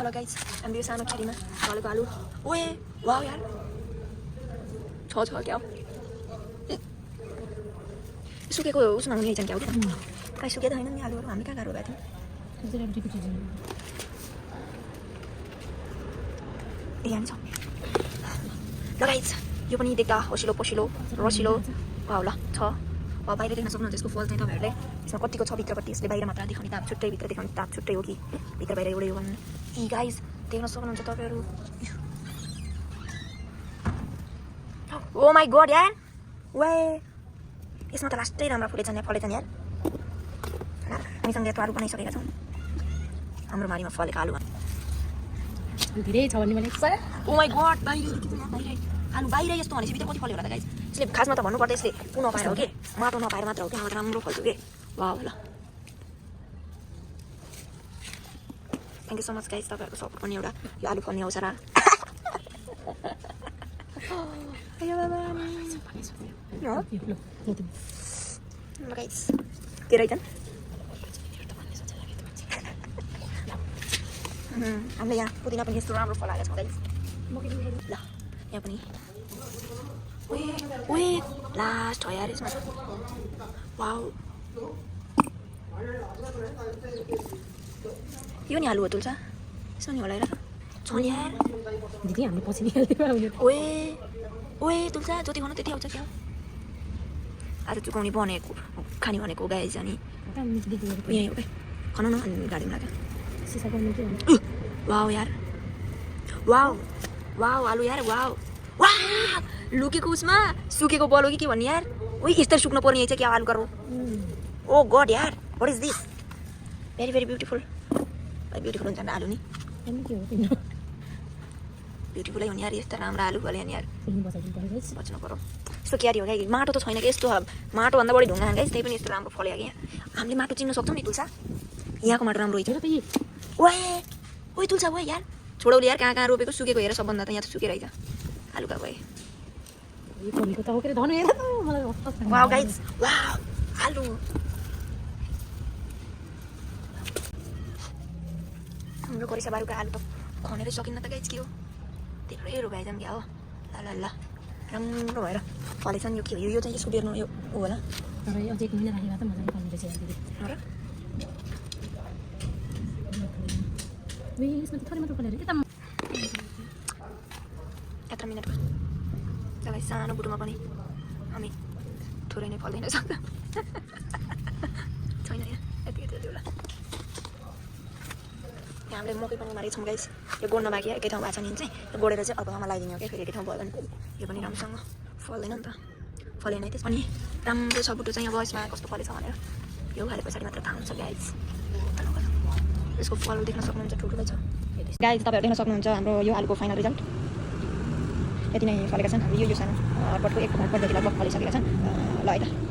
hello guys हामी यो सानो खेरीमा फलेको आलु ओए वाउ यार छ क्या हो सुकेको उसमा हुने रहेछन् क्या हो कहीँ सुकेको छैन नि आलुहरू हामी कहाँ गाह्रो भएको थियो यहाँ छ ल गाइस यो पनि देख्दा हसिलो पसिलो रसिलो वाउ ल छ बाहिर देख्न सक्नुहुन्छ यसको फल चाहिँ तपाईँहरूले यसमा कतिको छ भित्रपट्टि यसले बाहिर मात्र देखाउने ताप छुट्टै भित्र देखाउने ताप छुट्टै हो कि भित्र बाहिर एउटै हो भन्नु यी गाइस देख्न सक्नुहुन्छ तपाईँहरू ओ माई गड यार वे यसमा त लास्टै राम्रो फलेछन् यार हामीसँग यत्रो आलु बनाइसकेका छौँ हाम्रो बारीमा फलेको आलु धेरै छ भन्ने मैले ओ माई गड बाहिर आलु बाहिर यस्तो भनेपछि भित्र कति फल्यो होला त गाइस यसले खासमा त भन्नुपर्दा यसले उ नपाएर हो कि माटो नपाएर मात्र हो कि हाम्रो राम्रो फल्थ्यो कि वाह ल thank you so much guys तपाईँहरूको सपोर्ट पनि एउटा यो आलु फल्ने अवसर गाइस के रहेछन् हामीले यहाँ पुदिना पनि यस्तो राम्रो फलाएको छौँ गाइस ल यहाँ पनि ओए लास्ट हो यार यसमा वाउ यो नि आलु हो तुल्छ यसो नि होला हेर छ नि यार दिदी हामीले पछि निकाल्यो ओए ओए तुल्छ जति खानु त्यति आउँछ क्या आज चुकाउने बनेको खाने भनेको गाइस अनि यहीँ हो खानु न गाडीमा लाग्यो वाउ यार वाउ वाउ आलु यार वाउ वाह लुकेको उसमा सुकेको बल हो कि के भन्ने यार ओइ यस्तै सुक्नु पर्ने चाहिँ क्या आलु गरौँ ओ गड यार what is this very very beautiful beautiful हुन्छ नि आलु नि ब्युटिफुलै हो नि यार यस्तो राम्रो आलु फल्यो नि यार बच्नु पऱ्यो यस्तो क्यारी हो क्या माटो त छैन कि यस्तो माटोभन्दा बढी ढुङ्गा गाइस त्यही पनि यस्तो राम्रो फल्यो क्या हामीले माटो चिन्न सक्छौँ नि तुल्सा यहाँको माटो राम्रो रहेछ ओए ओइ तुल्सा ओए यार छोडौले यार कहाँ रोपेको सुकेको हेर सबभन्दा त यहाँ त सुकेर रहेछ आलुका भए वाउ गाइस वाउ आलु हाम्रो करिसा बारुका आलु त खनेरै सकिन्न त गाइस के हो धेरै रोपाइछन् क्या हो ल ल ल राम्रो भएर फलेछन् यो के हो यो चाहिँ यसको बेर्नु यो हो होला तर यो अझै एक महिना राखेको त मजाले फल्ने रहेछ र यसमा त थोरै मात्र फलेर यत्र मिनट जब सानो बुटोमा पनि हामी थोरै नै फल्दैन सक्छ छैन यहाँ यति यति होला यहाँ हामीले मकै पनि मारेको छौँ गाइस यो गोड्न बाँकी एकै ठाउँ भएको छ नि चाहिँ यो गोडेर चाहिँ अर्कोमा लगाइदिने हो क्या फेरि एकै ठाउँ भयो भने यो पनि राम्रोसँग फल्दैन नि त फलेन त्यस पनि राम्रो छ बुटो चाहिँ अब यसमा कस्तो फलेछ भनेर यो खाले पछाडि मात्र थाहा हुन्छ गाइस यसको फल देख्न सक्नुहुन्छ ठुल्ठुलो छ गाइस तपाईँहरू देख्न सक्नुहुन्छ हाम्रो यो आलुको फाइनल रिजल्ट यति नै फलेका छन् यो सानो हटपटको एक हटपटदेखि लगभग फलिसकेका छन् ल है त